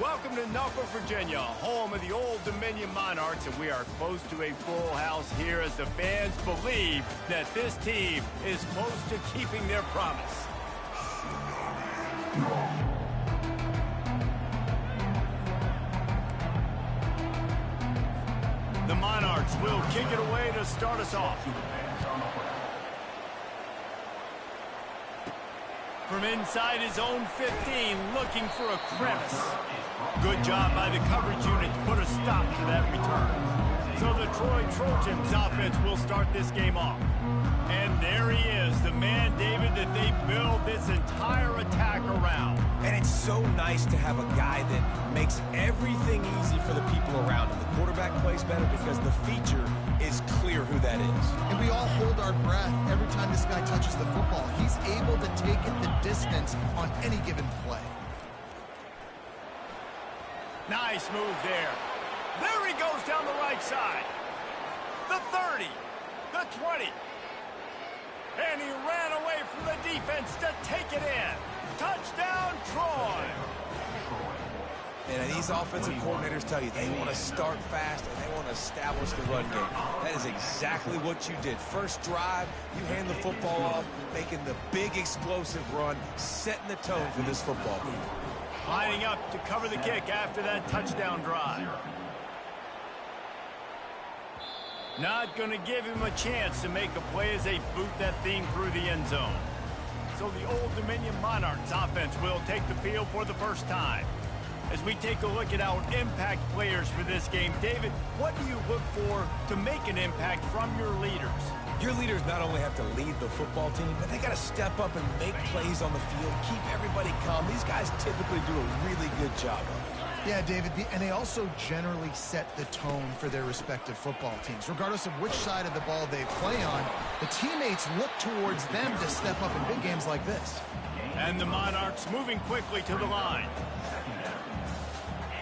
Welcome to Norfolk, Virginia, home of the Old Dominion Monarchs, and we are close to a full house here as the fans believe that this team is close to keeping their promise. The Monarchs will kick it away to start us off. From inside his own 15, looking for a crevice. Good job by the coverage unit to put a stop to that return. So the Troy Trojans offense will start this game off. And there he is, the man, David, that they build this entire attack around. And it's so nice to have a guy that makes everything easy for the people around him. The quarterback plays better because the feature is clear who that is. And we all hold our breath every time this guy touches the football. He's able to take it the distance on any given play. Nice move there. There he goes down the right side. The 30, the 20. And he ran away from the defense to take it in. Touchdown, Troy. And these offensive coordinators tell you they want to start fast and they want to establish the run game. That is exactly what you did. First drive, you hand the football off, making the big explosive run, setting the tone for this football game. Lining up to cover the kick after that touchdown drive. Not going to give him a chance to make a play as they boot that thing through the end zone. So the Old Dominion Monarchs offense will take the field for the first time. As we take a look at our impact players for this game, David, what do you look for to make an impact from your leaders? Your leaders not only have to lead the football team, but they got to step up and make plays on the field, keep everybody calm. These guys typically do a really good job of it. Yeah, David, and they also generally set the tone for their respective football teams. Regardless of which side of the ball they play on, the teammates look towards them to step up in big games like this. And the Monarchs moving quickly to the line.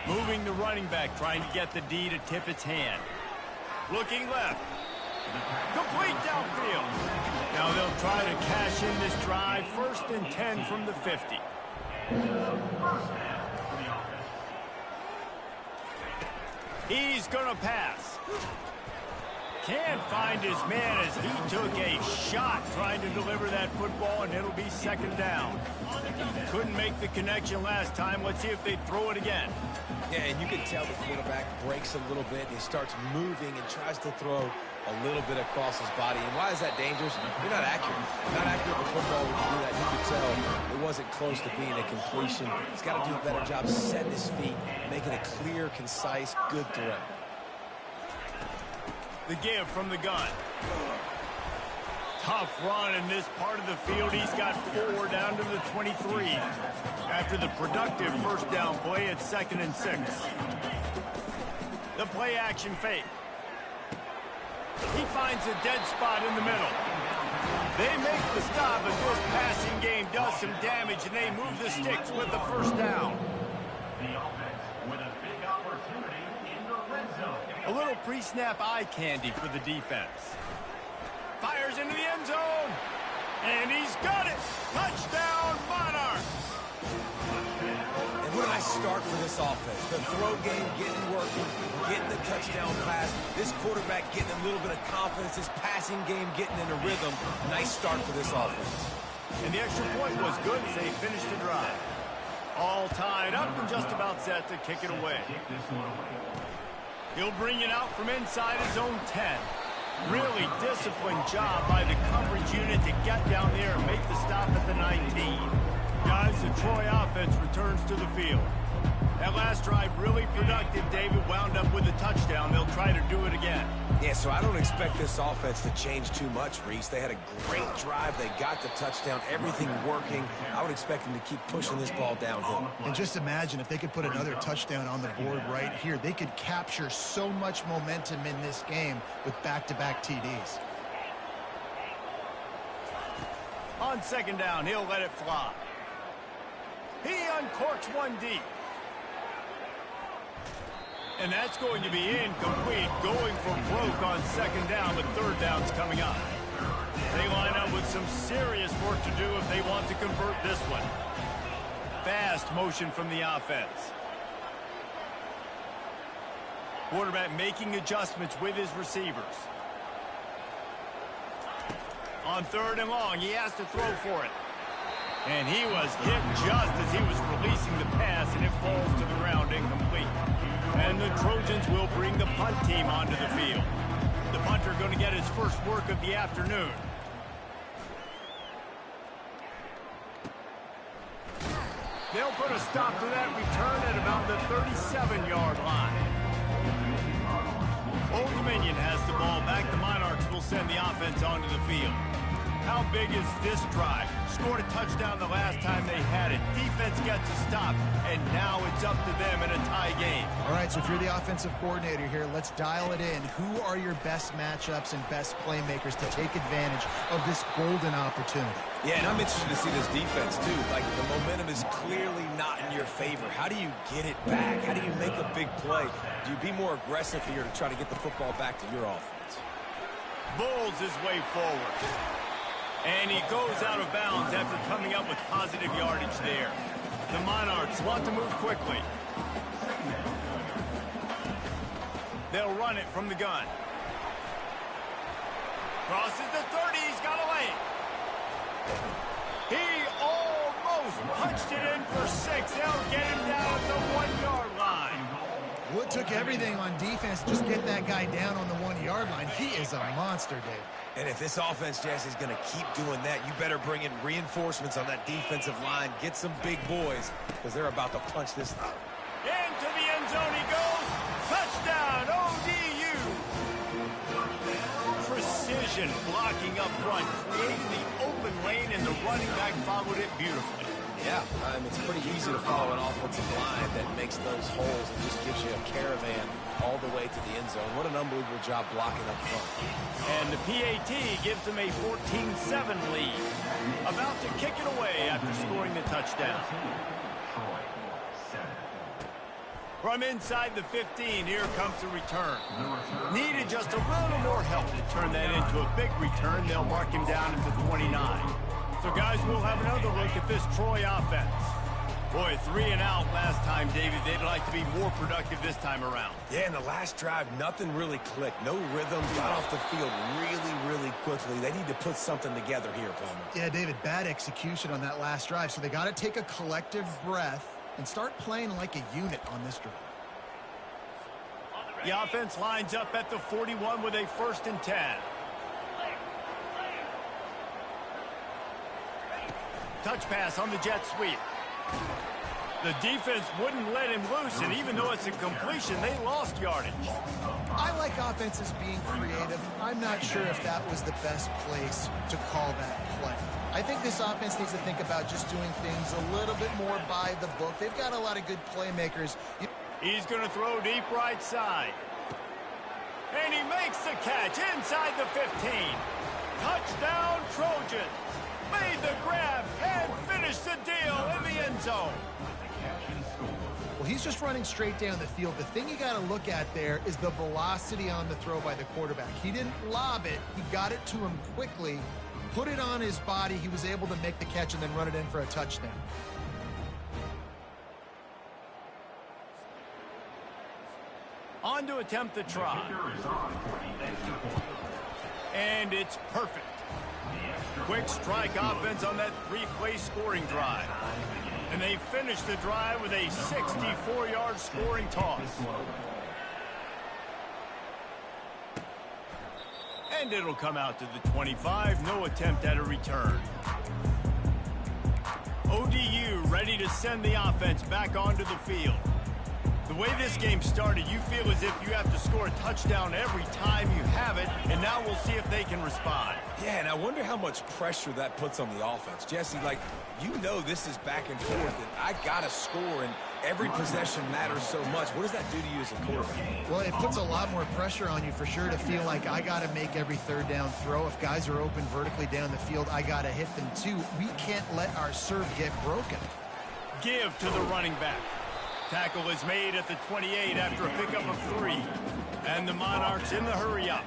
Moving the running back, trying to get the D to tip its hand. Looking left. Complete downfield. Now they'll try to cash in this drive. 1st and 10 from the 50. He's going to pass. Can't find his man as he took a shot trying to deliver that football, and it'll be 2nd down. Couldn't make the connection last time. Let's see if they throw it again. Yeah, and you can tell the quarterback breaks a little bit. He starts moving and tries to throw a little bit across his body. And why is that dangerous? You're not accurate. Not accurate with football when you do that. You could tell it wasn't close to being a completion. He's got to do a better job setting his feet, making a clear, concise, good throw. The give from the gun. Tough run in this part of the field. He's got 4 down to the 23. After the productive 1st down play, it's 2nd and 6. The play action fake. He finds a dead spot in the middle. They make the stop, and this passing game does some damage, and they move the sticks with the 1st down. The offense with a big opportunity in the red zone. A little pre-snap eye candy for the defense. Fires into the end zone. And he's got it. Touchdown, Monarchs. And what a nice start for this offense. The throw game getting working, getting the touchdown pass. This quarterback getting a little bit of confidence. This passing game getting in a rhythm. Nice start for this offense. And the extra point was good as they finished the drive. All tied up and just about set to kick it away. He'll bring it out from inside his own 10. Really disciplined job by the coverage unit to get down there and make the stop at the 19. Guys, the Troy offense returns to the field. That last drive really productive. David wound up with a touchdown. They'll try to do it again. Yeah, so I don't expect this offense to change too much, Reese. They had a great drive. They got the touchdown. Everything working. I would expect them to keep pushing this ball downhill. And just imagine if they could put another touchdown on the board right here. They could capture so much momentum in this game with back-to-back TDs. On 2nd down, he'll let it fly. He uncorks one deep. And that's going to be incomplete, going for broke on 2nd down, but 3rd down's coming up. They line up with some serious work to do if they want to convert this one. Fast motion from the offense. Quarterback making adjustments with his receivers. On 3rd and long, he has to throw for it. And he was hit just as he was releasing the pass, and it falls to the ground incomplete. And the Trojans will bring the punt team onto the field. The punter going to get his first work of the afternoon. They'll put a stop to that return at about the 37-yard line. Old Dominion has the ball back. The Monarchs will send the offense onto the field. How big is this drive? Scored a touchdown the last time they had it. Defense gets a stop, and now it's up to them in a tie game. All right, so if you're the offensive coordinator here, let's dial it in. Who are your best matchups and best playmakers to take advantage of this golden opportunity? Yeah, and I'm interested to see this defense, too. Like, the momentum is clearly not in your favor. How do you get it back? How do you make a big play? Do you be more aggressive here to try to get the football back to your offense? Bulls his way forward. And he goes out of bounds after coming up with positive yardage there. The Monarchs want to move quickly. They'll run it from the gun. Crosses the 30. He's got a lane. He almost punched it in for 6. They'll get him down at the 1-yard line. Well, it took everything on defense to just get that guy down on the 1-yard line. He is a monster, Dave. And if this offense, Jesse, is going to keep doing that, you better bring in reinforcements on that defensive line. Get some big boys, because they're about to punch this thing. Into the end zone he goes. Touchdown, ODU. Precision blocking up front, creating the open lane, and the running back followed it beautifully. Yeah, it's pretty easy to follow an offensive line that makes those holes and just gives you a caravan all the way to the end zone. What an unbelievable job blocking up front. And the PAT gives them a 14-7 lead. About to kick it away after scoring the touchdown. From inside the 15, here comes the return. Needed just a little more help to turn that into a big return. They'll mark him down at the 29. So, guys, we'll have another look at this Troy offense. Boy, 3 and out last time, David. They'd like to be more productive this time around. Yeah, in the last drive, nothing really clicked. No rhythm. Got off the field really quickly. They need to put something together here, Palmer. Yeah, David, bad execution on that last drive. So they got to take a collective breath and start playing like a unit on this drive. The offense lines up at the 41 with a 1st and 10. Touch pass on the jet sweep. The defense wouldn't let him loose, and even though it's a completion, they lost yardage. I like offenses being creative. I'm not sure if that was the best place to call that play. I think this offense needs to think about just doing things a little bit more by the book. They've got a lot of good playmakers. He's going to throw deep right side. And he makes the catch inside the 15. Touchdown, Trojans. Made the grab and finished the deal in the end zone. Well, he's just running straight down the field. The thing you got to look at there is the velocity on the throw by the quarterback. He didn't lob it. He got it to him quickly, put it on his body. He was able to make the catch and then run it in for a touchdown. On to attempt the try. And it's perfect. Quick strike offense on that 3-play scoring drive. And they finish the drive with a 64-yard scoring toss. And it'll come out to the 25. No attempt at a return. ODU ready to send the offense back onto the field. The way this game started, you feel as if you have to score a touchdown every time you have it, and now we'll see if they can respond. Yeah, and I wonder how much pressure that puts on the offense. Jesse, like, you know this is back and forth, and I got to score, and every possession matters so much. What does that do to you as a quarterback? Well, it puts a lot more pressure on you for sure to feel like I got to make every 3rd down throw. If guys are open vertically down the field, I got to hit them too. We can't let our serve get broken. Give to the running back. Tackle is made at the 28 after a pickup of 3. And the Monarchs in the hurry up.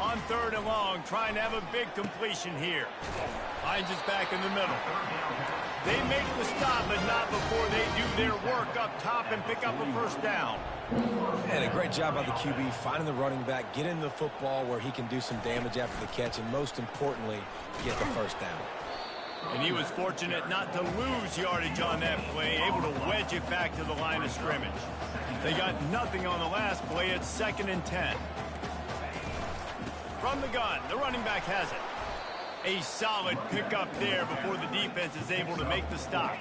On 3rd and long, trying to have a big completion here. Hines is back in the middle. They make the stop, but not before they do their work up top and pick up a first down. And a great job by the QB finding the running back, getting the football where he can do some damage after the catch, and most importantly, get the first down. And he was fortunate not to lose yardage on that play, able to wedge it back to the line of scrimmage. They got nothing on the last play. It's 2nd and 10. From the gun, the running back has it. A solid pickup there before the defense is able to make the stop.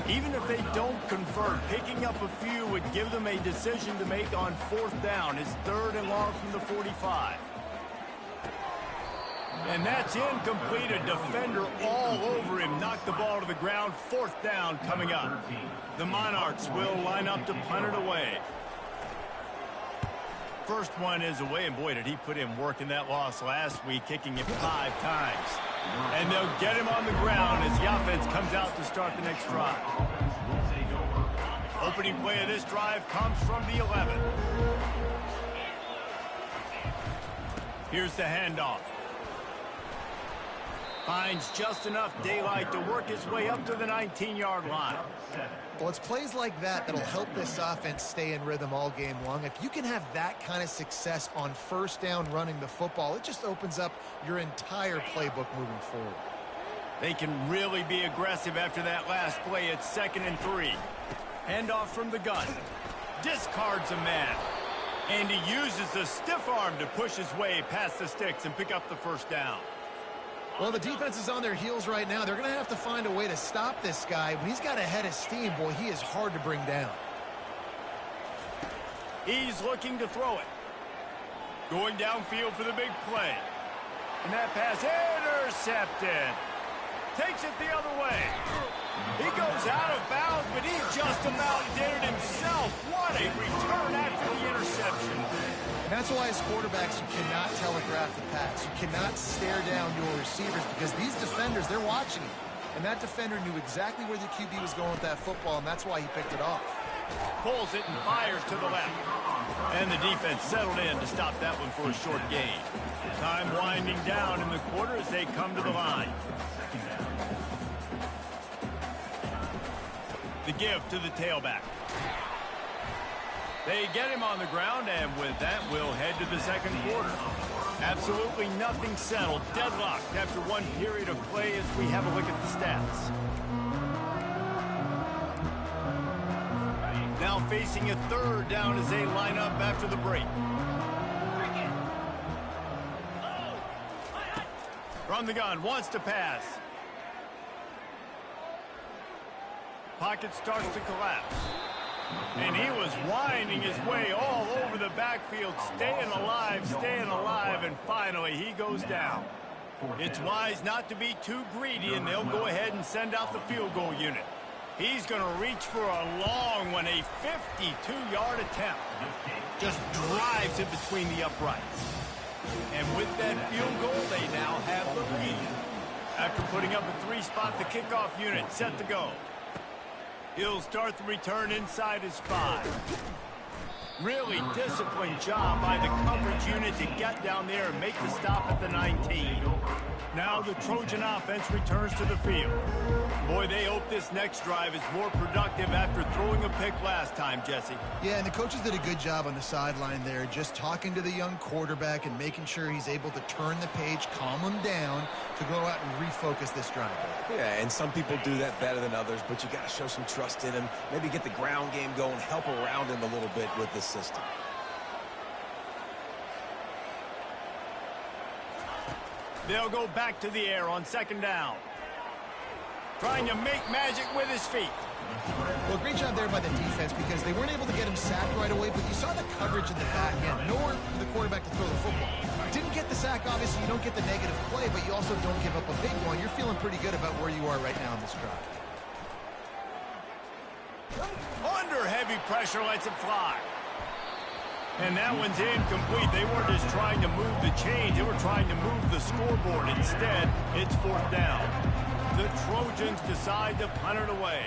Even if they don't convert, picking up a few would give them a decision to make on 4th down. It's 3rd and long from the 45. And that's incomplete. A defender all over him. Knocked the ball to the ground. 4th down coming up. The Monarchs will line up to punt it away. First one is away, and boy, did he put in work in that loss last week, kicking it 5 times. And they'll get him on the ground as the offense comes out to start the next drive. Opening play of this drive comes from the 11. Here's the handoff. Finds just enough daylight to work his way up to the 19-yard line. Well, it's plays like that that'll help this offense stay in rhythm all game long. If you can have that kind of success on 1st down running the football, it just opens up your entire playbook moving forward. They can really be aggressive after that last play. It's 2nd and 3. Handoff from the gun. Discards a man. And he uses the stiff arm to push his way past the sticks and pick up the first down. Well, the defense is on their heels right now. They're going to have to find a way to stop this guy. When he's got a head of steam, boy, he is hard to bring down. He's looking to throw it. Going downfield for the big play. And that pass intercepted. Takes it the other way. He goes out of bounds, but he just about did it himself. What a return after the interception. And that's why, as quarterbacks, you cannot telegraph the pass. You cannot stare down your receivers because these defenders, they're watching you. And that defender knew exactly where the QB was going with that football, and that's why he picked it off. Pulls it and fires to the left. And the defense settled in to stop that one for a short gain. Time winding down in the quarter as they come to the line. The give to the tailback. They get him on the ground, and with that, we'll head to the 2nd quarter. Absolutely nothing settled. Deadlocked after one period of play as we have a look at the stats. Now facing a 3rd down as they line up after the break. From the gun, wants to pass. Pocket starts to collapse. And he was winding his way all over the backfield, staying alive, and finally he goes down. It's wise not to be too greedy, and they'll go ahead and send out the field goal unit. He's going to reach for a long one, a 52-yard attempt. Just drives it between the uprights. And with that field goal, they now have the lead. After putting up a 3-spot, the kickoff unit set to go. He'll start the return inside his 5. Really disciplined job by the coverage unit to get down there and make the stop at the 19. Now the Trojan offense returns to the field. Boy, they hope this next drive is more productive after throwing a pick last time, Jesse. Yeah, and the coaches did a good job on the sideline there, just talking to the young quarterback and making sure he's able to turn the page, calm him down to go out and refocus this drive. Yeah, and some people do that better than others, but you got to show some trust in him, maybe get the ground game going, help around him a little bit with this system. They'll go back to the air on 2nd down. Trying to make magic with his feet. Well, great job there by the defense because they weren't able to get him sacked right away, but you saw the coverage in the back end. Nowhere for the quarterback to throw the football. Didn't get the sack, obviously. You don't get the negative play, but you also don't give up a big one. You're feeling pretty good about where you are right now in this drive. Under heavy pressure, lets it fly. And that one's incomplete. They weren't just trying to move the chains. They were trying to move the scoreboard. Instead, it's 4th down. The Trojans decide to punt it away.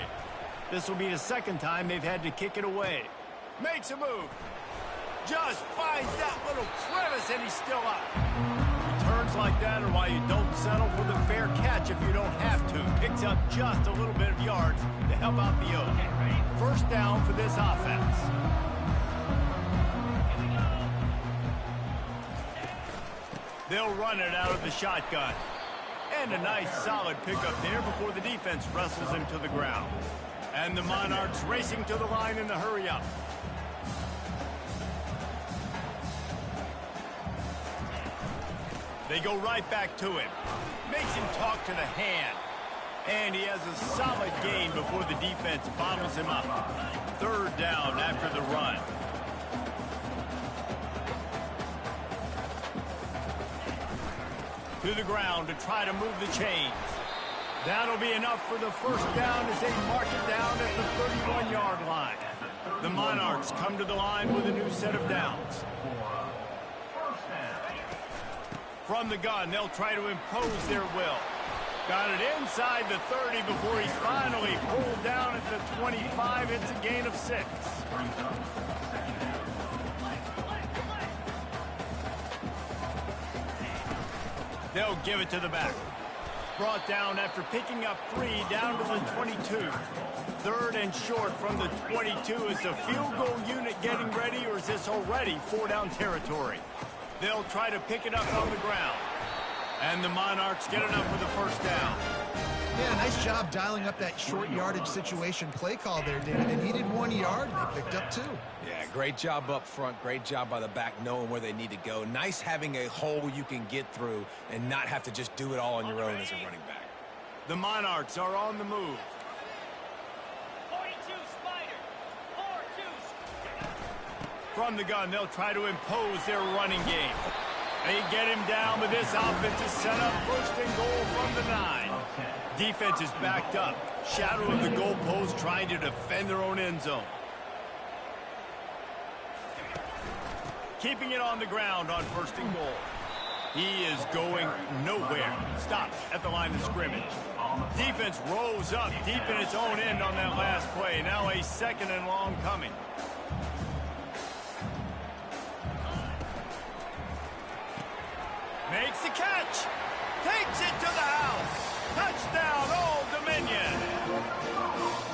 This will be the 2nd time they've had to kick it away. Makes a move. Just finds that little crevice, and he's still up. Returns Moves like that are why you don't settle for the fair catch if you don't have to. Picks up just a little bit of yards to help out the Oaks. First down for this offense. They'll run it out of the shotgun. And a nice solid pickup there before the defense wrestles him to the ground. And the Monarchs racing to the line in the hurry up. They go right back to him. Makes him talk to the hand. And he has a solid gain before the defense bottles him up. Third down after the run. To the ground to try to move the chains. That'll be enough for the first down as they mark it down at the 31-yard line. The Monarchs come to the line with a new set of downs. From the gun, they'll try to impose their will. Got it inside the 30 before he's finally pulled down at the 25. It's a gain of 6. They'll give it to the back. Brought down after picking up 3 down to the 22. Third and short from the 22. Is the field goal unit getting ready, or is this already 4-down territory? They'll try to pick it up on the ground. And the Monarchs get enough for the first down. Yeah, nice job dialing up that short yardage situation play call there, David. They needed 1 yard, and they picked up 2. Yeah, great job up front. Great job by the back knowing where they need to go. Nice having a hole you can get through and not have to just do it all on your own as a running back. The Monarchs are on the move. 42 Spider. 4-2. From the gun, they'll try to impose their running game. They get him down, but this offense is set up first and goal from the 9. Defense is backed up. Shadow of the goalpost trying to defend their own end zone. Keeping it on the ground on first and goal. He is going nowhere. Stops at the line of scrimmage. Defense rolls up deep in its own end on that last play. Now a 2nd and long coming. Makes the catch. Takes it to the house. Touchdown, Old Dominion.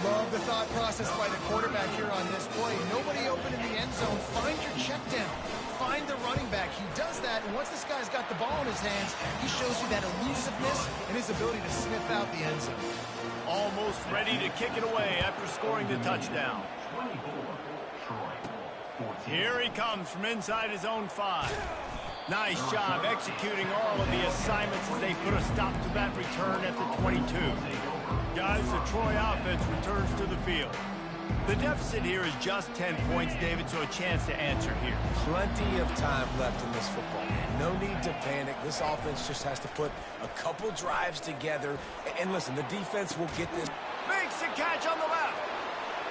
Love the thought process by the quarterback here on this play. Nobody open in the end zone. Find your check down. Find the running back. He does that, and once this guy's got the ball in his hands, he shows you that elusiveness and his ability to sniff out the end zone. Almost ready to kick it away after scoring the touchdown. Here he comes from inside his own 5. Nice job executing all of the assignments as they put a stop to that return at the 22. Guys, the Troy offense returns to the field. The deficit here is just 10 points, David, so a chance to answer here. Plenty of time left in this football game. No need to panic. This offense just has to put a couple drives together. And listen, the defense will get this. Makes the catch on the left.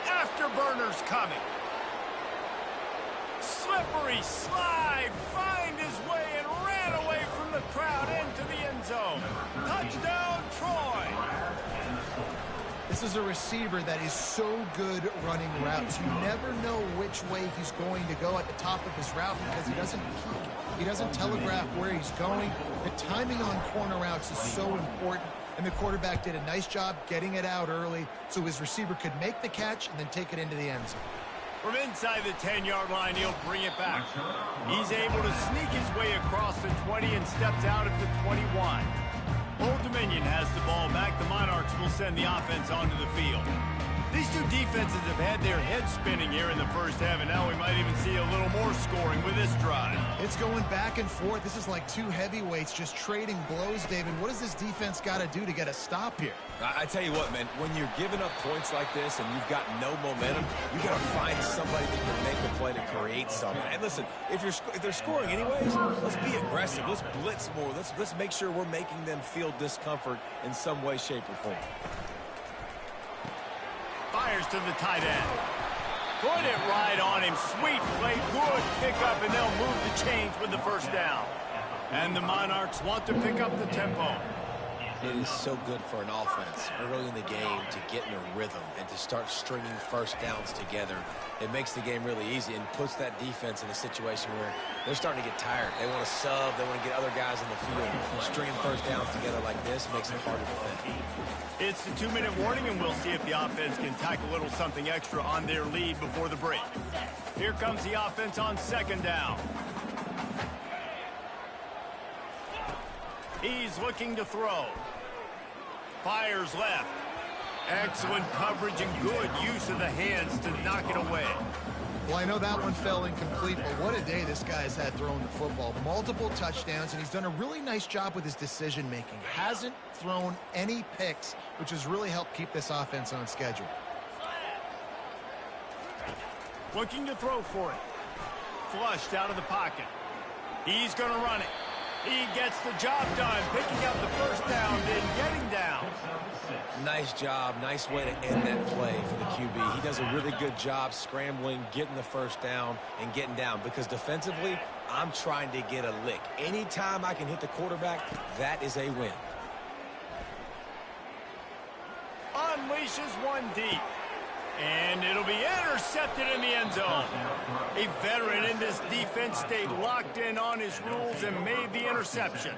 Afterburner's coming. Slippery slide, find his way and ran away from the crowd into the end zone. Touchdown, Troy. This is a receiver that is so good running routes. You never know which way he's going to go at the top of his route because he doesn't peek. He doesn't telegraph where he's going. The timing on corner routes is so important, and the quarterback did a nice job getting it out early so his receiver could make the catch and then take it into the end zone. From inside the 10-yard line, he'll bring it back. He's able to sneak his way across the 20 and steps out at the 21. Old Dominion has the ball back. The Monarchs will send the offense onto the field. These two defenses have had their heads spinning here in the first half, and now we might even see a little more scoring with this drive. It's going back and forth. This is like 2 heavyweights just trading blows, David. What does this defense got to do to get a stop here? I tell you what, man, when you're giving up points like this and you've got no momentum, you got to find somebody that can make a play to create something. And listen, if they're scoring anyways, let's be aggressive. Let's blitz more. Let's make sure we're making them feel discomfort in some way, shape, or form. Fires to the tight end. Put it right on him. Sweet play. Good pickup, and they'll move the chains with the first down. And the Monarchs want to pick up the tempo. It is so good for an offense early in the game to get in a rhythm and to start stringing first downs together. It makes the game really easy and puts that defense in a situation where they're starting to get tired. They want to sub. They want to get other guys in the field. Stringing first downs together like this makes it hard to defend. It's the 2-minute warning, and we'll see if the offense can tack a little something extra on their lead before the break. Here comes the offense on second down. He's looking to throw. Fires left. Excellent coverage and good use of the hands to knock it away. Well, I know that one fell incomplete, but what a day this guy's had throwing the football. Multiple touchdowns, and he's done a really nice job with his decision-making. Hasn't thrown any picks, which has really helped keep this offense on schedule. Looking to throw for it. Flushed out of the pocket. He's going to run it. He gets the job done, picking up the first down, then getting down. Nice job. Nice way to end that play for the QB. He does a really good job scrambling, getting the first down, and getting down. Because defensively, I'm trying to get a lick. Anytime I can hit the quarterback, that is a win. Unleashes one deep. And it'll be intercepted in the end zone. A veteran in this defense stayed locked in on his rules and made the interception.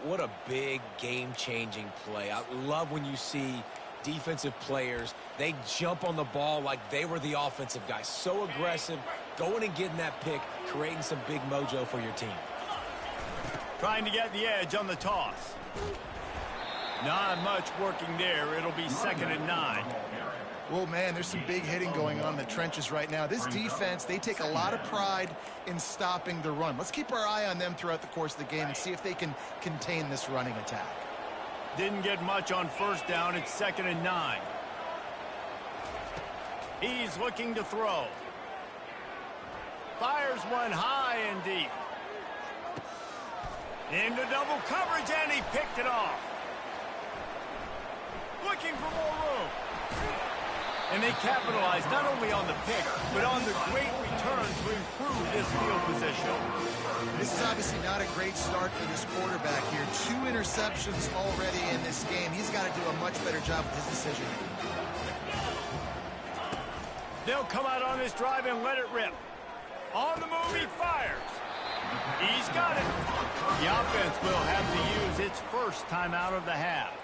What a big game-changing play. I love when you see defensive players, they jump on the ball like they were the offensive guy. So aggressive, going and getting that pick, creating some big mojo for your team. Trying to get the edge on the toss. Not much working there. It'll be 2nd and 9. Well, man, there's some big hitting going on in the trenches right now. This defense, they take a lot of pride in stopping the run. Let's keep our eye on them throughout the course of the game and see if they can contain this running attack. Didn't get much on first down. It's 2nd and 9. He's looking to throw. Fires one high and deep. Into double coverage, and he picked it off. Looking for more room. And they capitalized not only on the pick, but on the great return to improve this field position. This is obviously not a great start for this quarterback here. 2 interceptions already in this game. He's got to do a much better job with his decision-making. They'll come out on this drive and let it rip. On the move, he fires. He's got it. The offense will have to use its first timeout of the half.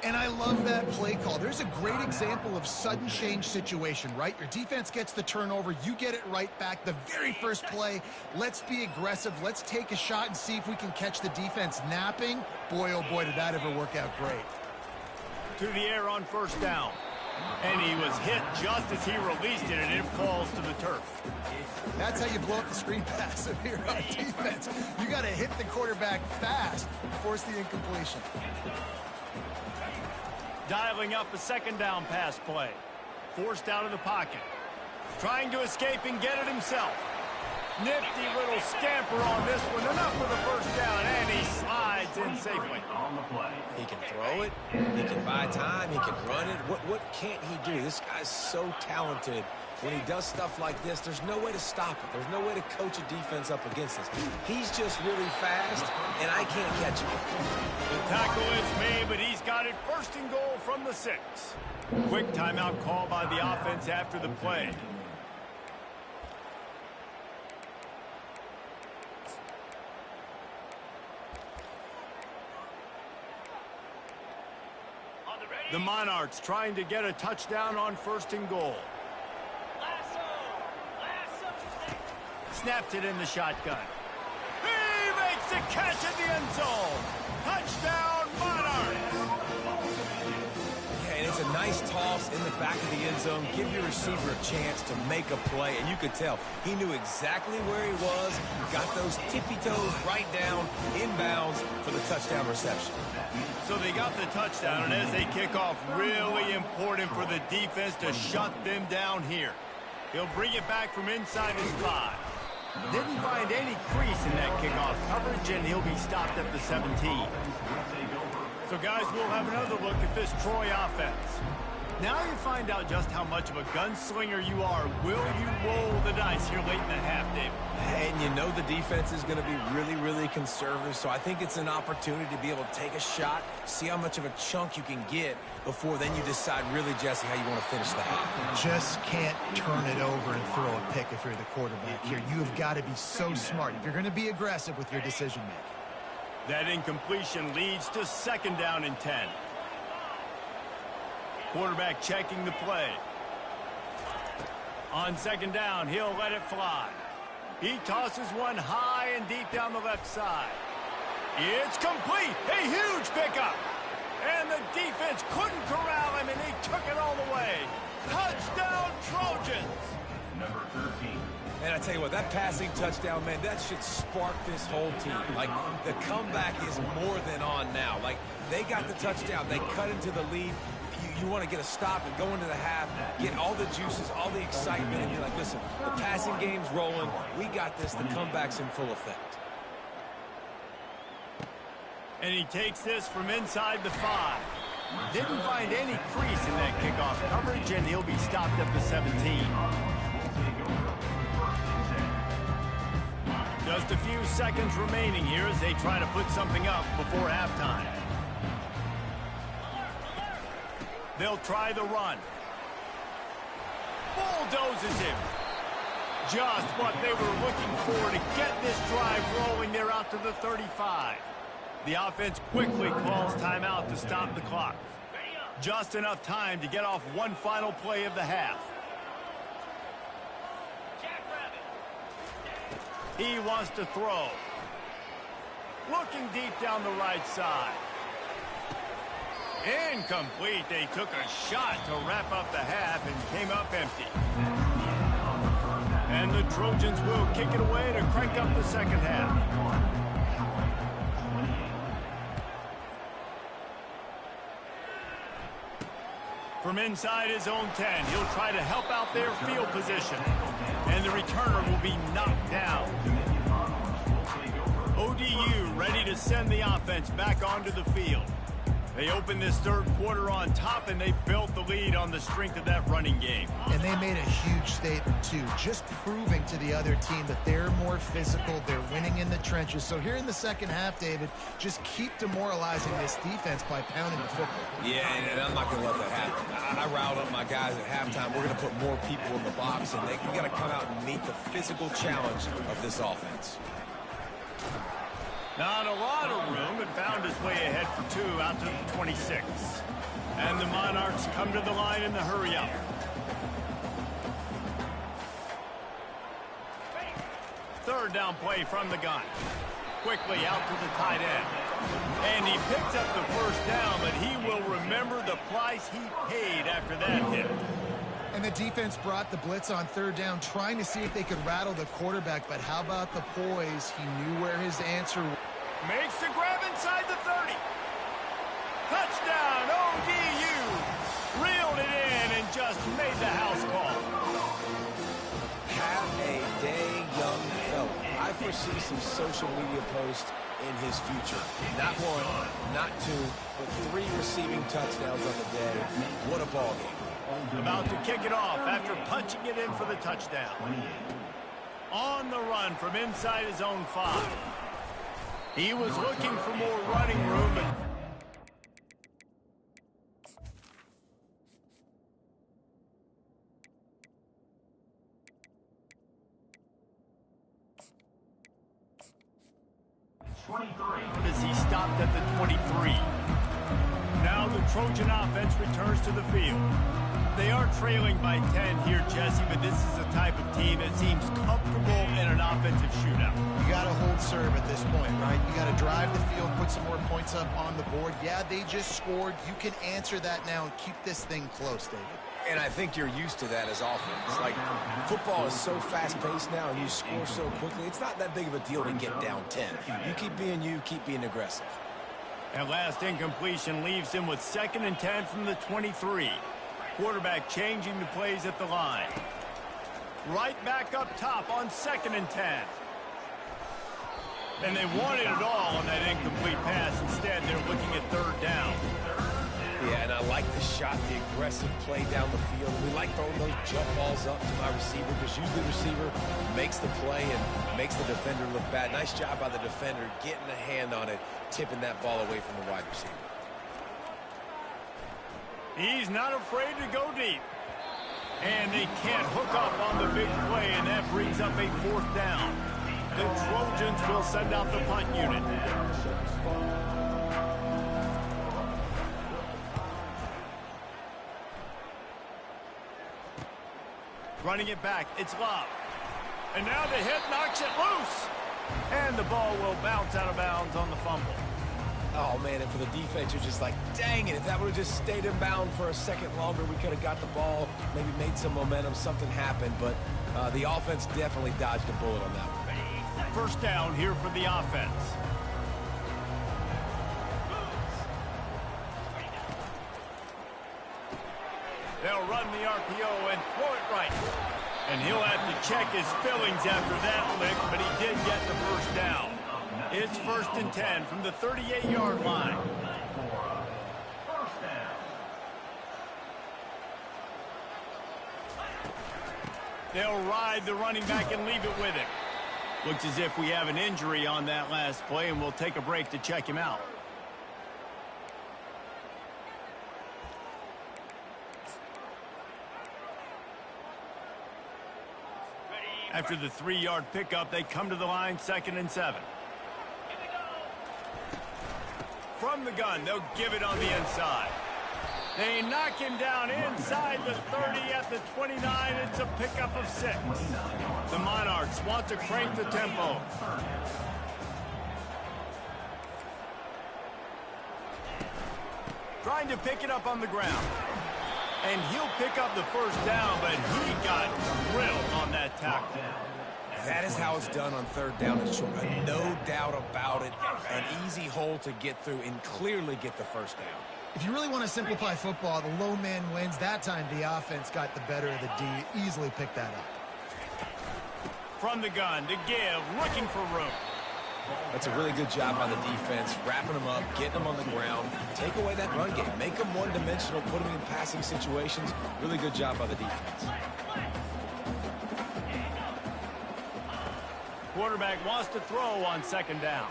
And I love that play call. There's a great example of sudden change situation, right? Your defense gets the turnover. You get it right back. The very first play, let's be aggressive. Let's take a shot and see if we can catch the defense napping. Boy, oh boy, did that ever work out great. To the air on first down. And he was hit just as he released it, and it falls to the turf. That's how you blow up the screen pass if you're on defense. You got to hit the quarterback fast and force the incompletion. Dialing up a 2nd down pass play. Forced out of the pocket. Trying to escape and get it himself. Nifty little scamper on this one. Enough for the first down, and he slides in safely. He can throw it. He can buy time. He can run it. What can't he do? This guy's so talented. When he does stuff like this, there's no way to stop it. There's no way to coach a defense up against this. He's just really fast, and I can't catch him. The tackle is made, but he's got it 1st and goal from the 6. Quick timeout call by the offense after the play. The Monarchs trying to get a touchdown on 1st and goal. Snaps it in the shotgun. He makes the catch at the end zone. Touchdown, Monarchs. Yeah, and it's a nice toss in the back of the end zone. Give your receiver a chance to make a play, and you could tell he knew exactly where he was. Got those tippy toes right down, inbounds for the touchdown reception. So they got the touchdown, and as they kick off, really important for the defense to shut them down here. He'll bring it back from inside his 5. Didn't find any crease in that kickoff coverage, and he'll be stopped at the 17. So, guys, we'll have another look at this Troy offense. Now you find out just how much of a gunslinger you are. Will you roll the dice here late in the half, David? And you know the defense is going to be really, really conservative, so I think it's an opportunity to be able to take a shot, see how much of a chunk you can get before then you decide really, Jesse, how you want to finish the half. Just can't turn it over and throw a pick if you're the quarterback here. You have got to be so smart if you're going to be aggressive with your decision-making. That incompletion leads to 2nd down and 10. Quarterback checking the play. On 2nd down, he'll let it fly. He tosses one high and deep down the left side. It's complete. A huge pickup. And the defense couldn't corral him, and he took it all the way. Touchdown, Trojans. Number 13. And I tell you what, that passing touchdown, man, that should spark this whole team. Like, the comeback is more than on now. Like, they got the touchdown. They cut into the lead. You want to get a stop and go into the half, get all the juices, all the excitement, and you're like, listen, the passing game's rolling. We got this. The comeback's in full effect. And he takes this from inside the 5. Didn't find any crease in that kickoff coverage, and he'll be stopped at the 17. Just a few seconds remaining here as they try to put something up before halftime. They'll try the run. Bulldozes him. Just what they were looking for to get this drive rolling. They're out to the 35. The offense quickly calls timeout to stop the clock. Just enough time to get off one final play of the half. He wants to throw. Looking deep down the right side. Incomplete. They took a shot to wrap up the half and came up empty. And the Trojans will kick it away to crank up the 2nd half. From inside his own 10, he'll try to help out their field position. And the returner will be knocked down. ODU ready to send the offense back onto the field. They opened this 3rd quarter on top, and they built the lead on the strength of that running game. And they made a huge statement, too, just proving to the other team that they're more physical, they're winning in the trenches. So here in the 2nd half, David, just keep demoralizing this defense by pounding the football. Yeah, and I'm not going to let that happen. I riled up my guys at halftime. We're going to put more people in the box, and we got to come out and meet the physical challenge of this offense. Not a lot of room, but found his way ahead for 2 out to the 26. And the Monarchs come to the line in the hurry-up. Third down play from the gun. Quickly out to the tight end. And he picks up the 1st down, but he will remember the price he paid after that hit. And the defense brought the blitz on 3rd down, trying to see if they could rattle the quarterback. But how about the poise? He knew where his answer was. Makes the grab inside the 30. Touchdown, ODU. Reeled it in and just made the house call. Have a day, young fella. I foresee some social media posts in his future. Not 1, not 2, but 3 receiving touchdowns on the day. What a ball game. About to kick it off after punching it in for the touchdown. On the run from inside his own 5. He was looking for more running room. But as he stopped at the 23. Now the Trojan offense returns to the field. They are trailing by 10 here, Jesse, but this is the type of team that seems comfortable in an offensive shootout. You got to hold serve at this point, right? You got to drive the field, put some more points up on the board. Yeah, they just scored. You can answer that now and keep this thing close, David. And I think you're used to that as offense. Like, football is so fast-paced now, and you score so quickly. It's not that big of a deal to get down 10. You keep being aggressive. And last incompletion leaves him with 2nd and 10 from the 23. Quarterback changing the plays at the line. Right back up top on 2nd and 10. And they wanted it all on that incomplete pass. Instead, they're looking at 3rd down. Yeah, and I like the shot, the aggressive play down the field. We like throwing those jump balls up to my receiver because usually the receiver makes the play and makes the defender look bad. Nice job by the defender getting a hand on it, tipping that ball away from the wide receiver. He's not afraid to go deep. And they can't hook up on the big play, and that brings up a 4th down. The Trojans will send out the punt unit. Running it back, it's Love. And now the hit knocks it loose. And the ball will bounce out of bounds on the fumble. Oh, man, and for the defense, you're just like, dang it, if that would have just stayed in bound for a second longer, we could have got the ball, maybe made some momentum, something happened, but the offense definitely dodged a bullet on that one. 1st down here for the offense. They'll run the RPO and throw it right. And he'll have to check his fillings after that lick, but he did get the 1st down. It's 1st and 10 from the 38-yard line. They'll ride the running back and leave it with him. Looks as if we have an injury on that last play, and we'll take a break to check him out. After the 3-yard pickup, they come to the line, 2nd and 7. From the gun, they'll give it on the inside. They knock him down inside the 30 at the 29. It's a pickup of 6. The Monarchs want to crank the tempo. Trying to pick it up on the ground. And he'll pick up the 1st down, but he got drilled on that tackle. That is how it's done on 3rd down and short. No doubt about it. An easy hole to get through and clearly get the 1st down. If you really want to simplify football, the low man wins. That time the offense got the better of the D. Easily picked that up. From the gun to give, looking for room. That's a really good job by the defense, wrapping them up, getting them on the ground, take away that run game, make them one-dimensional, put them in passing situations. Really good job by the defense. Quarterback wants to throw on 2nd down.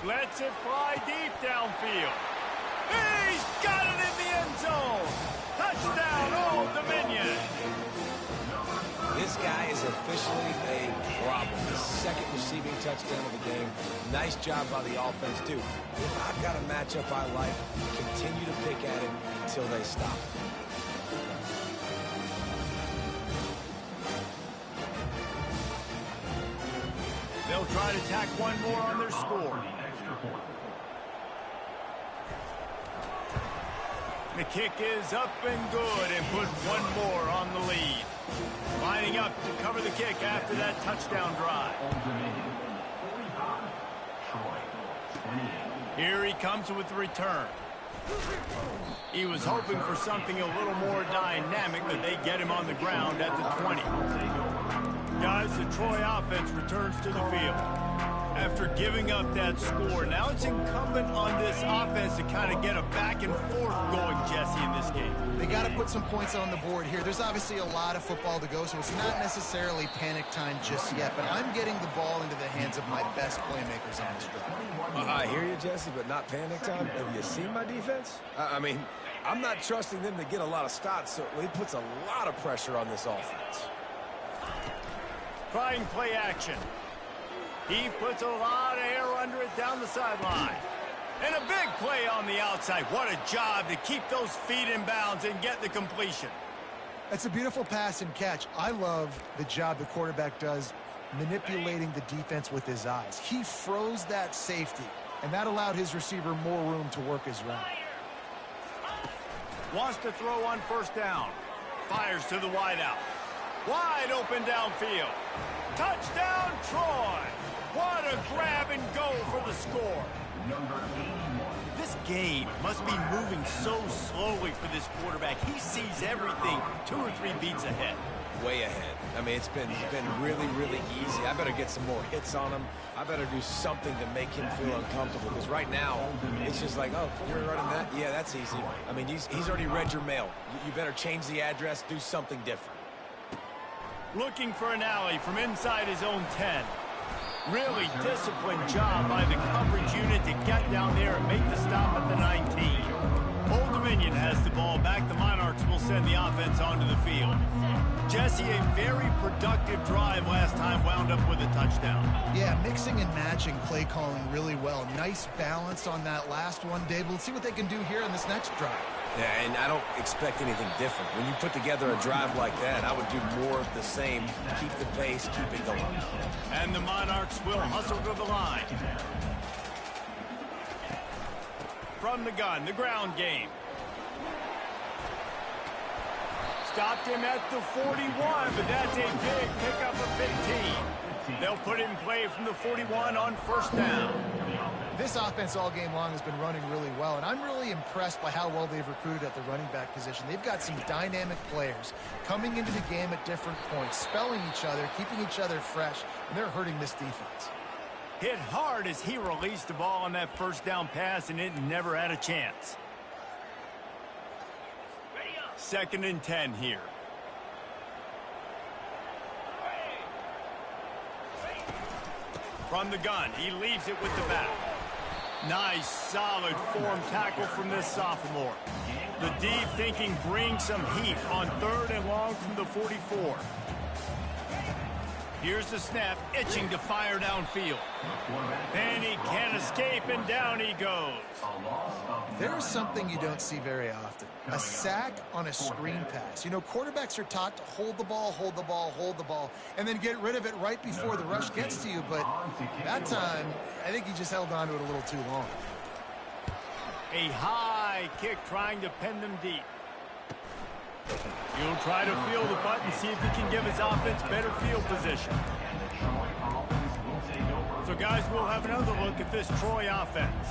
Lets it fly deep downfield. He's got it in the end zone. Touchdown, Old Dominion. This guy is officially a problem. The 2nd receiving touchdown of the game. Nice job by the offense, too. If I've got a matchup I like, continue to pick at it until they stop. They'll try to tack one more on their score. The kick is up and good and put one more on the lead. Lining up to cover the kick after that touchdown drive. Here he comes with the return. He was hoping for something a little more dynamic, but they get him on the ground at the 20. Guys, the Troy offense returns to the field. After giving up that score, now it's incumbent on this offense to kind of get a back and forth going, Jesse, in this game. They got to put some points on the board here. There's obviously a lot of football to go, so it's not necessarily panic time just yet, but I'm getting the ball into the hands of my best playmakers on this drive. I hear you, Jesse, but not panic time. Have you seen my defense? I mean, I'm not trusting them to get a lot of stops, so it puts a lot of pressure on this offense. Trying play action. He puts a lot of air under it down the sideline. And a big play on the outside. What a job to keep those feet in bounds and get the completion. That's a beautiful pass and catch. I love the job the quarterback does manipulating the defense with his eyes. He froze that safety, and that allowed his receiver more room to work his route. Wants to throw on 1st down. Fires to the wideout. Wide open downfield. Touchdown, Troy. What a grab and go for the score. This game must be moving so slowly for this quarterback. He sees everything 2 or 3 beats ahead. Way ahead. I mean, it's been really, really easy. I better get some more hits on him. I better do something to make him feel uncomfortable, because right now, it's just like, oh, you're running that? Yeah, that's easy. I mean, he's already read your mail. You better change the address, do something different. Looking for an alley from inside his own 10. Really disciplined job by the coverage unit to get down there and make the stop at the 19. Old Dominion has the ball back. The Monarchs will send the offense onto the field. Jesse, a very productive drive last time, wound up with a touchdown. Yeah, mixing and matching play calling really well. Nice balance on that last one, Dave. Let's see what they can do here in this next drive. Yeah, and I don't expect anything different. When you put together a drive like that, I would do more of the same. Keep the pace, keep it going. And the Monarchs will hustle to the line. From the gun, the ground game. Stopped him at the 41, but that's a big pickup of 15. They'll put it in play from the 41 on first down. This offense all game long has been running really well, and I'm really impressed by how well they've recruited at the running back position. They've got some dynamic players coming into the game at different points, spelling each other, keeping each other fresh, and they're hurting this defense. Hit hard as he released the ball on that first down pass, and it never had a chance. 2nd and 10 here. From the gun, he leaves it with the back. Nice, solid form tackle from this sophomore. The deep thinking brings some heat on 3rd and long from the 44. Here's the snap, itching to fire downfield. And he can't escape, and down he goes. There's something you don't see very often. A sack on a screen pass. You know, quarterbacks are taught to hold the ball, hold the ball, hold the ball, and then get rid of it right before the rush gets to you. But that time, I think he just held on to it a little too long. A high kick trying to pin them deep. He'll try to feel the button, see if he can give his offense better field position. So, guys, we'll have another look at this Troy offense.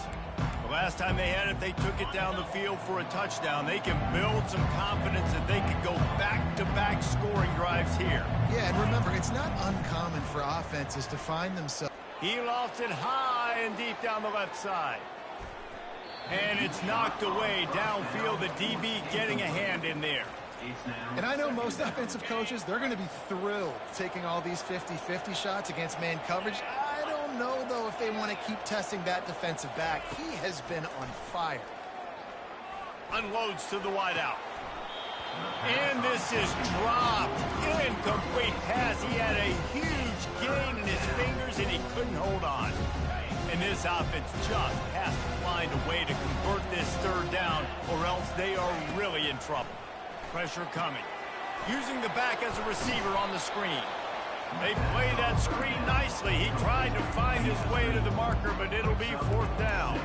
The last time they had it, they took it down the field for a touchdown. They can build some confidence that they can go back-to-back scoring drives here. Yeah, and remember, it's not uncommon for offenses to find themselves. He lofts it high and deep down the left side. And it's knocked away downfield. The DB getting a hand in there. And I know most offensive coaches, they're going to be thrilled taking all these 50-50 shots against man coverage. I don't know, though, if they want to keep testing that defensive back. He has been on fire. Unloads to the wideout. And this is dropped. Incomplete pass. He had a huge gain in his fingers, and he couldn't hold on. And this offense just has to find a way to convert this 3rd down, or else they are really in trouble. Pressure coming. Using the back as a receiver on the screen. They play that screen nicely. He tried to find his way to the marker, but it'll be 4th down.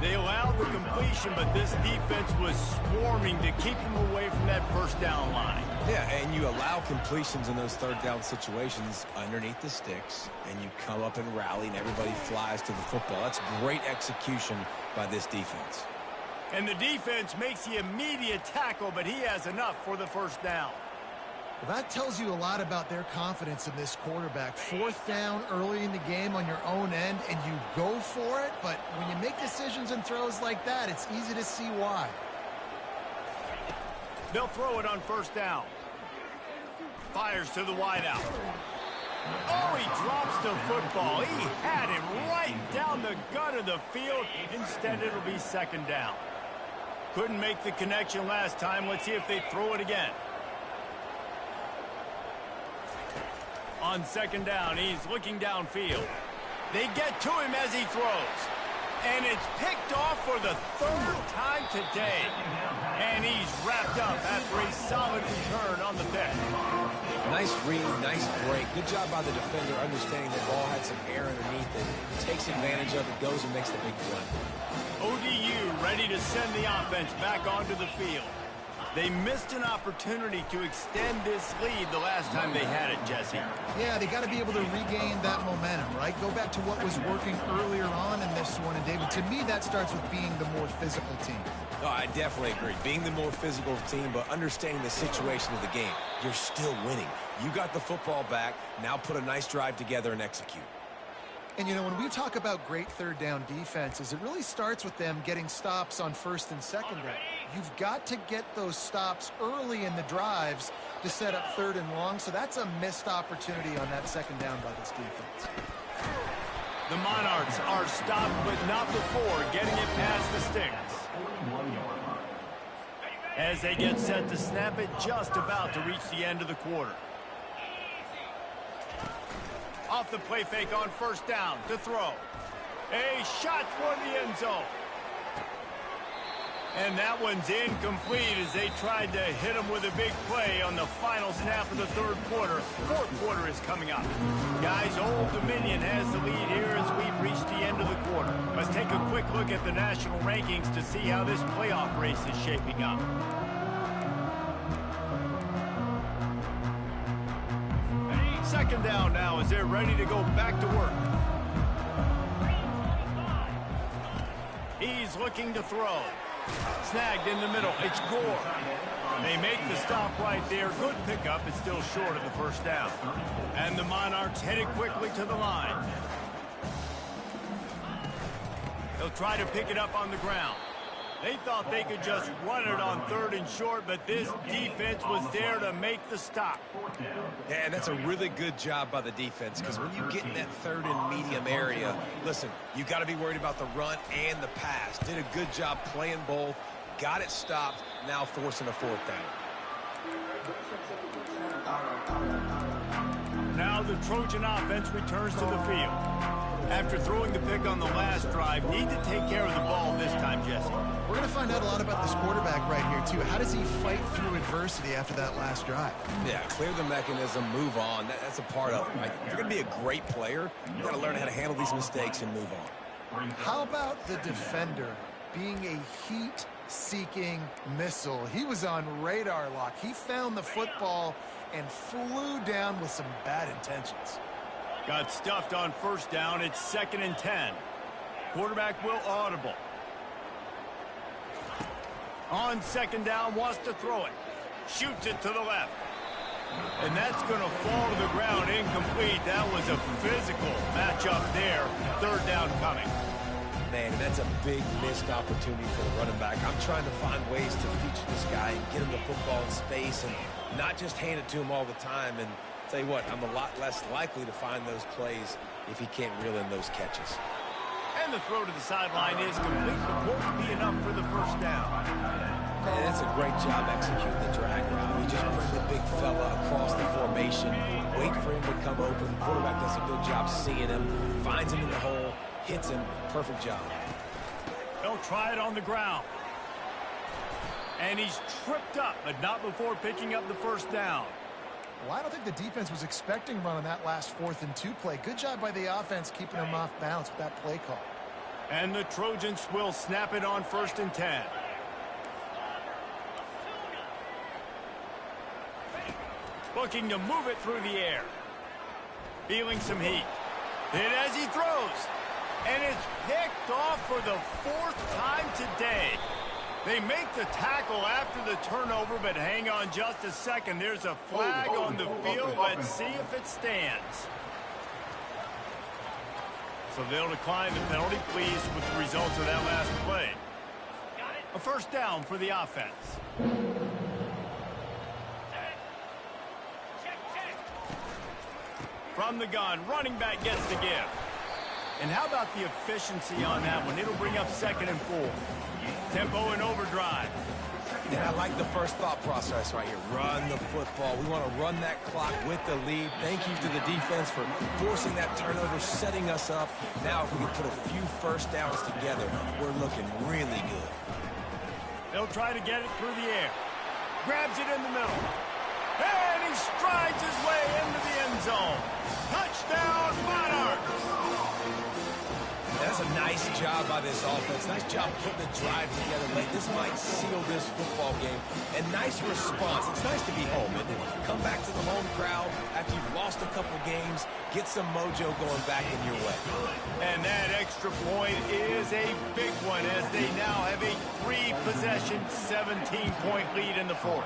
They allowed the completion, but this defense was swarming to keep him away from that first down line. Yeah, and you allow completions in those 3rd down situations underneath the sticks, and you come up and rally, and everybody flies to the football. That's great execution by this defense. And the defense makes the immediate tackle, but he has enough for the first down. Well, that tells you a lot about their confidence in this quarterback. 4th down early in the game on your own end, and you go for it, but when you make decisions and throws like that, it's easy to see why. They'll throw it on first down. Fires to the wideout. Oh, he drops the football. He had him right down the gut of the field. Instead, it'll be 2nd down. Couldn't make the connection last time. Let's see if they throw it again. On 2nd down, he's looking downfield. They get to him as he throws. And it's picked off for the 3rd time today. And he's wrapped up after a solid return on the pick. Nice read, nice break. Good job by the defender understanding the ball had some air underneath it. Takes advantage of it, goes and makes the big play. ODU ready to send the offense back onto the field. They missed an opportunity to extend this lead the last time they had it, Jesse. Yeah, they got to be able to regain that momentum, right? Go back to what was working earlier on in this one. And, David, to me, that starts with being the more physical team. No, I definitely agree. Being the more physical team, but understanding the situation of the game. You're still winning. You got the football back. Now put a nice drive together and execute. And, you know, when we talk about great third down defenses, it really starts with them getting stops on first and second down. You've got to get those stops early in the drives to set up third and long, so that's a missed opportunity on that second down by this defense. The Monarchs are stopped, but not before getting it past the sticks. As they get set to snap it, just about to reach the end of the quarter. Off the play fake on first down to throw. A shot toward the end zone. And that one's incomplete as they tried to hit him with a big play on the final snap of the third quarter. Fourth quarter is coming up. Guys, Old Dominion has the lead here as we've reached the end of the quarter. Let's take a quick look at the national rankings to see how this playoff race is shaping up. Second down now as they're ready to go back to work. He's looking to throw. Snagged in the middle. It's Gore. They make the stop right there. Good pickup. It's still short of the first down. And the Monarchs headed quickly to the line. They'll try to pick it up on the ground. They thought they could just run it on third and short, but this defense was there to make the stop. Yeah, and that's a really good job by the defense, because when you get in that third and medium area, listen, you got to be worried about the run and the pass. Did a good job playing both, got it stopped, now forcing a fourth down. Now the Trojan offense returns to the field. After throwing the pick on the last drive, need to take care of the ball this time, Jesse. We're going to find out a lot about this quarterback right here, too. How does he fight through adversity after that last drive? Yeah, clear the mechanism, move on. That's a part of it, right? If you're going to be a great player, you got to learn how to handle these mistakes and move on. How about the defender being a heat-seeking missile? He was on radar lock. He found the football and flew down with some bad intentions. Got stuffed on first down. It's 2nd and 10. Quarterback will audible. On second down, wants to throw it. Shoots it to the left. And that's going to fall to the ground incomplete. That was a physical matchup there. Third down coming. Man, that's a big missed opportunity for the running back. I'm trying to find ways to feature this guy and get him the football in space and not just hand it to him all the time. And tell you what, I'm a lot less likely to find those plays if he can't reel in those catches. And the throw to the sideline is complete. It won't be enough for the first down. Man, that's a great job executing the drag route. You just bring the big fella across the formation, wait for him to come open. The quarterback does a good job seeing him, finds him in the hole, hits him. Perfect job. They'll try it on the ground. And he's tripped up, but not before picking up the first down. Well, I don't think the defense was expecting run on that last 4th and 2 play. Good job by the offense keeping him off balance with that play call. And the Trojans will snap it on 1st and 10. Looking to move it through the air. Feeling some heat. Hit as he throws. And it's picked off for the 4th time today. They make the tackle after the turnover, but hang on just a second. There's a flag on the field. Let's see if it stands. So they'll decline the penalty, pleased with the results of that last play. A first down for the offense. From the gun, running back gets the give. And how about the efficiency on that one? It'll bring up 2nd and 4. Tempo and overdrive. And I like the first thought process right here. Run the football. We want to run that clock with the lead. Thank you to the defense for forcing that turnover, setting us up. Now if we can put a few first downs together, we're looking really good. They'll try to get it through the air. Grabs it in the middle. And he strides his way into the end zone. Touchdown, Monarchs! That's a nice Nice job by this offense. Nice job putting the drive together late. This might seal this football game. And nice response. It's nice to be home, isn't it? Come back to the home crowd after you've lost a couple games. Get some mojo going back in your way. And that extra point is a big one as they now have a 3-possession, 17-point lead in the fourth.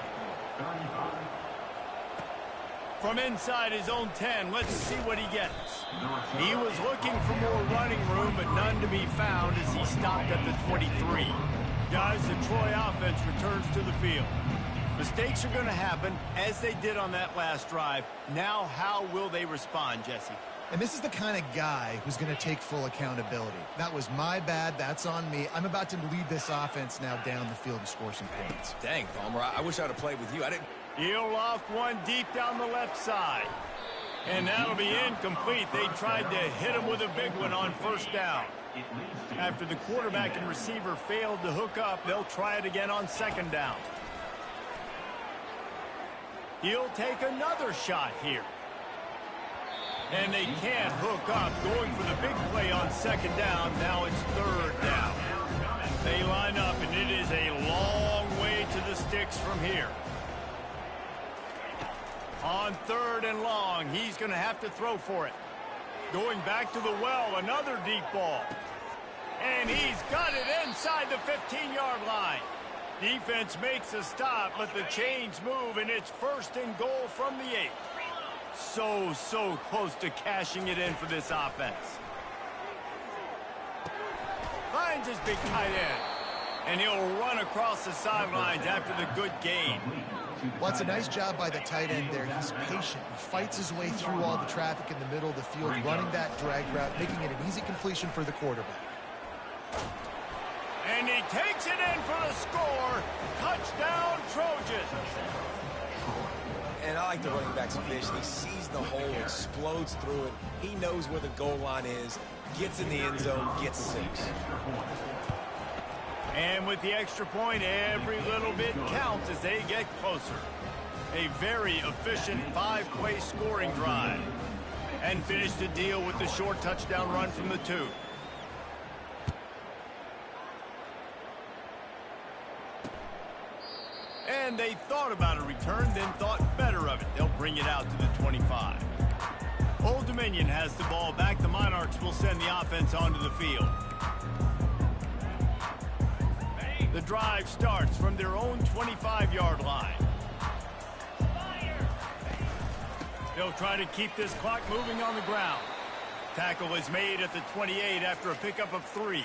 From inside his own 10, let's see what he gets. He was looking for more running room, but none to be found as he stopped at the 23. Guys, the Troy offense returns to the field. Mistakes are going to happen, as they did on that last drive. Now, how will they respond, Jesse? And this is the kind of guy who's going to take full accountability. That was my bad. That's on me. I'm about to lead this offense now down the field and score some points. Dang, Palmer, I wish I would have played with you. I didn't... He'll loft one deep down the left side. And that'll be incomplete. They tried to hit him with a big one on first down. After the quarterback and receiver failed to hook up, they'll try it again on second down. He'll take another shot here. And they can't hook up. Going for the big play on second down. Now it's third down. They line up, and it is a long way to the sticks from here. On third and long, he's going to have to throw for it. Going back to the well, another deep ball. And he's got it inside the 15-yard line. Defense makes a stop, but the chains move, and it's first and goal from the 8. So close to cashing it in for this offense. Finds his big tight end. And he'll run across the sidelines after the good gain. Well, it's a nice job by the tight end there. He's patient. He fights his way through all the traffic in the middle of the field, running that drag route, making it an easy completion for the quarterback. And he takes it in for the score. Touchdown, Trojans. And I like the running back's vision. He sees the hole, explodes through it. He knows where the goal line is, gets in the end zone, gets 6. And with the extra point, every little bit counts as they get closer. A very efficient 5-play scoring drive. And finish the deal with the short touchdown run from the 2. And they thought about a return, then thought better of it. They'll bring it out to the 25. Old Dominion has the ball back. The Monarchs will send the offense onto the field. The drive starts from their own 25-yard line. They'll try to keep this clock moving on the ground. Tackle is made at the 28 after a pickup of 3.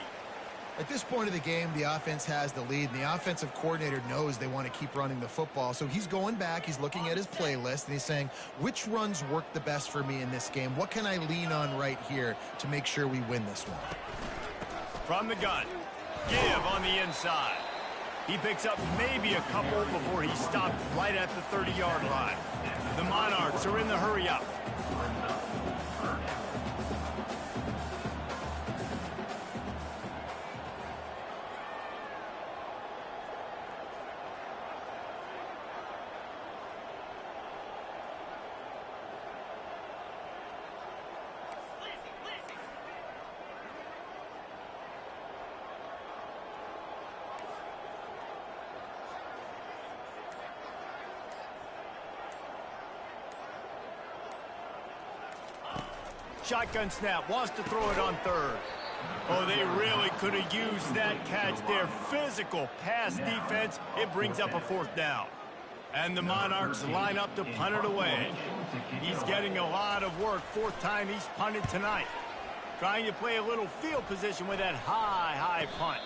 At this point of the game, the offense has the lead, and the offensive coordinator knows they want to keep running the football. So he's going back, he's looking at his playlist, and he's saying, which runs work the best for me in this game? What can I lean on right here to make sure we win this one? From the gun, give on the inside. He picks up maybe a couple before he stopped right at the 30-yard line. The Monarchs are in the hurry-up. Shotgun snap, wants to throw it on third. Oh, they really could have used that catch there. Physical pass defense, it brings up a 4th down. And the Monarchs line up to punt it away. He's getting a lot of work. 4th time he's punted tonight. Trying to play a little field position with that high punt.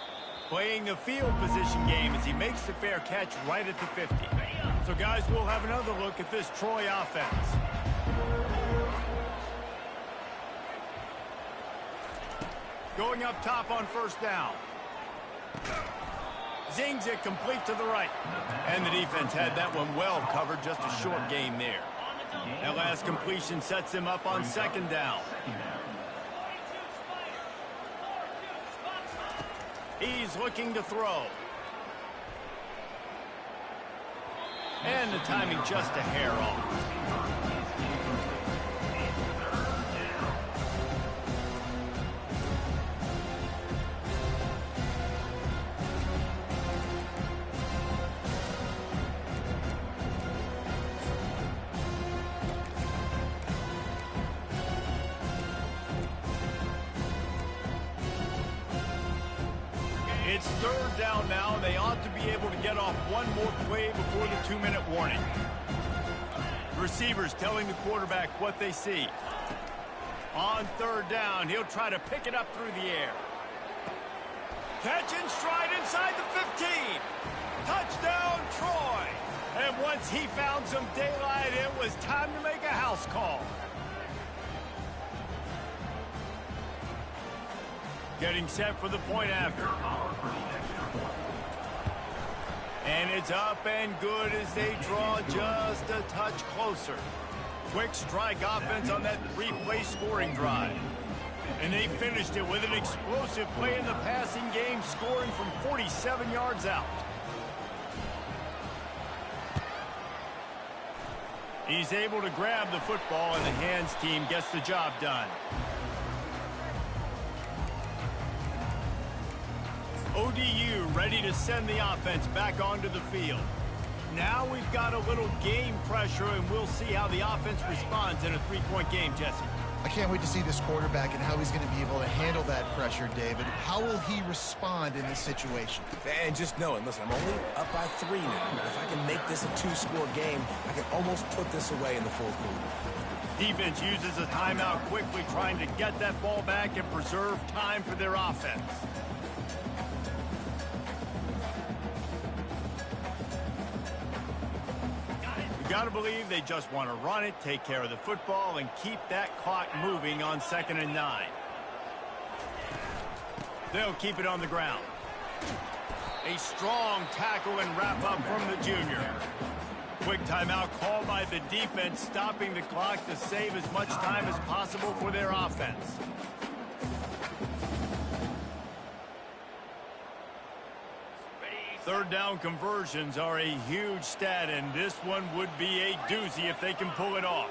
Playing the field position game as he makes the fair catch right at the 50. So, guys, we'll have another look at this Troy offense. Going up top on first down. Zings it complete to the right. And the defense had that one well covered, just a short gain there. That last completion sets him up on second down. He's looking to throw. And the timing just a hair off. It's third down now, and they ought to be able to get off one more play before the 2-minute warning. Receivers telling the quarterback what they see. On third down, he'll try to pick it up through the air. Catch and stride inside the 15. Touchdown, Troy. And once he found some daylight, it was time to make a house call. Getting set for the point after. And it's up and good as they draw just a touch closer. Quick strike offense on that 3-play scoring drive. And they finished it with an explosive play in the passing game, scoring from 47 yards out. He's able to grab the football, and the hands team gets the job done. ODU ready to send the offense back onto the field. Now we've got a little game pressure, and we'll see how the offense responds in a 3-point game, Jesse. I can't wait to see this quarterback and how he's going to be able to handle that pressure, David. How will he respond in this situation? And just knowing, listen, I'm only up by 3 now. If I can make this a 2-score game, I can almost put this away in the fourth quarter. Defense uses a timeout quickly, trying to get that ball back and preserve time for their offense. Got to believe they just want to run it, take care of the football, and keep that clock moving on 2nd and 9. They'll keep it on the ground. A strong tackle and wrap up from the junior. Quick timeout called by the defense, stopping the clock to save as much time as possible for their offense. Third down conversions are a huge stat, and this one would be a doozy if they can pull it off.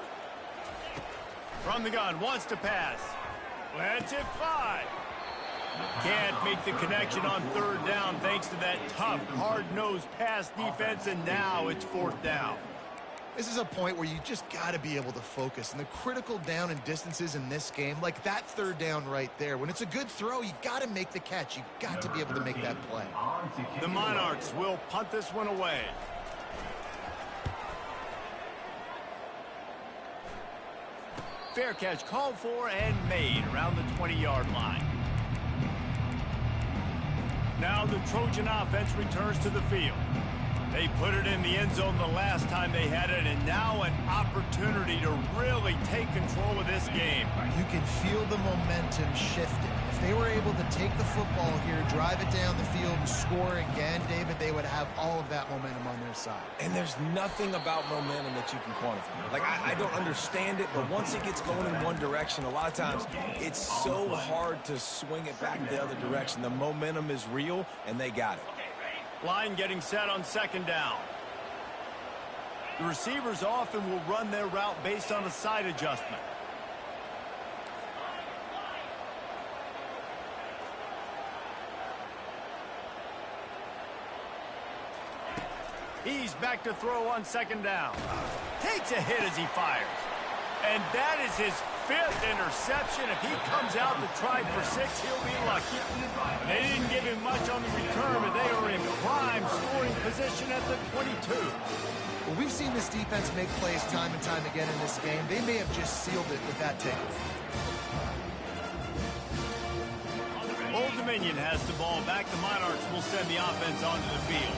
From the gun, wants to pass. Lets it fly. Can't make the connection on third down thanks to that tough, hard-nosed pass defense, and now it's 4th down. This is a point where you just got to be able to focus. And the critical down and distances in this game, like that third down right there, when it's a good throw, you got to make the catch. You got to be able to make that play. The Monarchs will punt this one away. Fair catch called for and made around the 20-yard line. Now the Trojan offense returns to the field. They put it in the end zone the last time they had it, and now an opportunity to really take control of this game. You can feel the momentum shifting. If they were able to take the football here, drive it down the field, and score again, David, they would have all of that momentum on their side. And there's nothing about momentum that you can quantify. Like, I don't understand it, but once it gets going in one direction, a lot of times it's so hard to swing it back the other direction. The momentum is real, and they got it. Line getting set on 2nd down. The receivers often will run their route based on a side adjustment. He's back to throw on 2nd down. Takes a hit as he fires. And that is his 5th interception. If he comes out to try for 6, he'll be lucky. They didn't give him much on the return, but they are in prime scoring position at the 22. Well, we've seen this defense make plays time and time again in this game. They may have just sealed it with that takeaway. Old Dominion has the ball back. The Monarchs will send the offense onto the field.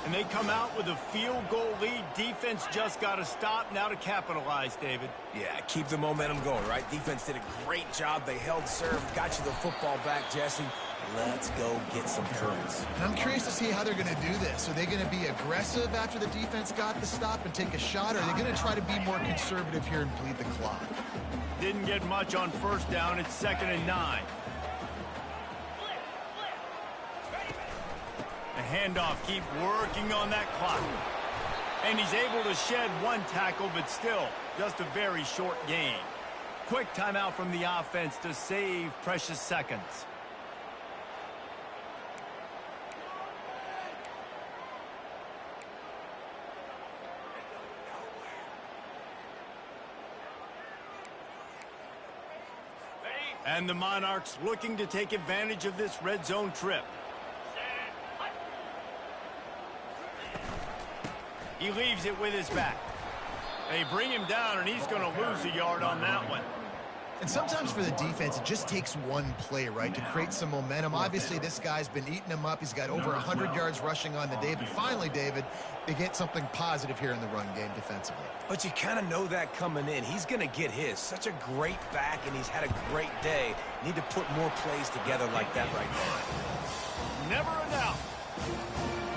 And they come out with a field goal lead. Defense just got to stop now to capitalize, David. Yeah, keep the momentum going, right? Defense did a great job. They held serve, got you the football back, Jesse. Let's go get some points. And I'm curious to see how they're going to do this. Are they going to be aggressive after the defense got the stop and take a shot? Or are they going to try to be more conservative here and bleed the clock? Didn't get much on 1st down. It's 2nd and 9. The handoff, keep working on that clock. And he's able to shed one tackle, but still just a very short gain. Quick timeout from the offense to save precious seconds. And the Monarchs looking to take advantage of this red zone trip. He leaves it with his back. They bring him down, and he's going to lose a yard on that one. And sometimes for the defense, it just takes one play, right, to create some momentum. Obviously, this guy's been eating them up. He's got over 100 yards rushing on the day. But finally, David, they get something positive here in the run game defensively. But you kind of know that coming in. He's going to get his. Such a great back, and he's had a great day. Need to put more plays together like that right now. Never a doubt.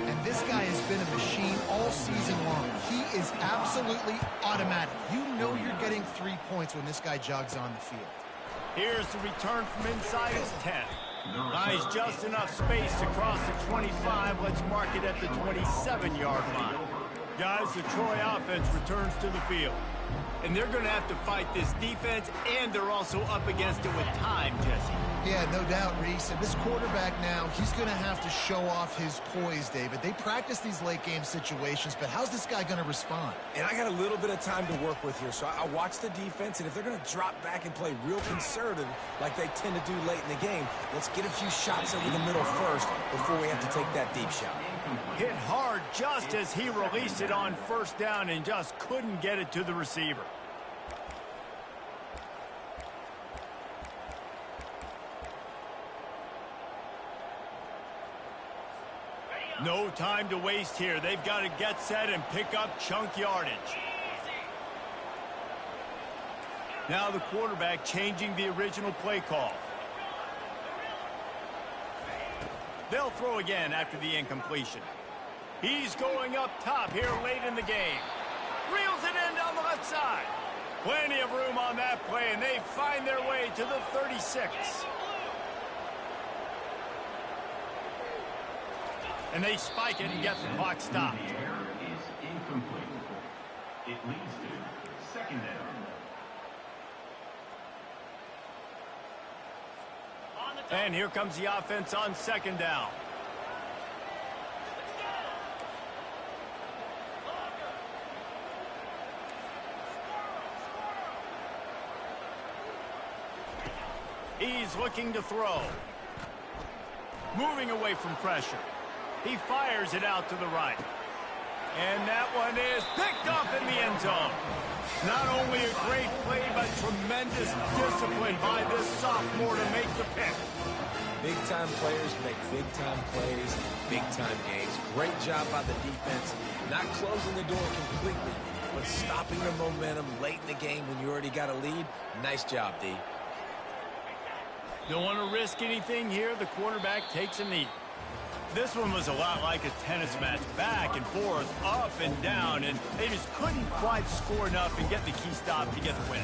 And this guy has been a machine all season long. He is absolutely automatic. You know you're getting 3 points when this guy jogs on the field. Here's the return from inside his 10. Nice, just enough space to cross the 25. Let's mark it at the 27-yard line. Guys, the Troy offense returns to the field. And they're going to have to fight this defense, and they're also up against it with time, Jesse. Yeah, no doubt, Reese. And this quarterback now, he's going to have to show off his poise, David. They practice these late-game situations, but how's this guy going to respond? And I got a little bit of time to work with here, so I watch the defense, and if they're going to drop back and play real conservative like they tend to do late in the game, let's get a few shots over the middle first before we have to take that deep shot. Hit hard just as he released it on first down and just couldn't get it to the receiver. No time to waste here. They've got to get set and pick up chunk yardage. Now the quarterback changing the original play call. They'll throw again after the incompletion. He's going up top here late in the game. Reels it in down the left side. Plenty of room on that play, and they find their way to the 36. And they spike it and get the clock stopped. The air is incomplete. It leads to second down. And here comes the offense on second down. He's looking to throw. Moving away from pressure. He fires it out to the right. And that one is picked off in the end zone. Not only a great play, but tremendous discipline by this sophomore to make the pick. Big-time players make big-time plays, big-time games. Great job by the defense, not closing the door completely, but stopping the momentum late in the game when you already got a lead. Nice job, D. Don't want to risk anything here. The quarterback takes a knee. This one was a lot like a tennis match, back and forth, up and down, and they just couldn't quite score enough and get the key stop to get the win.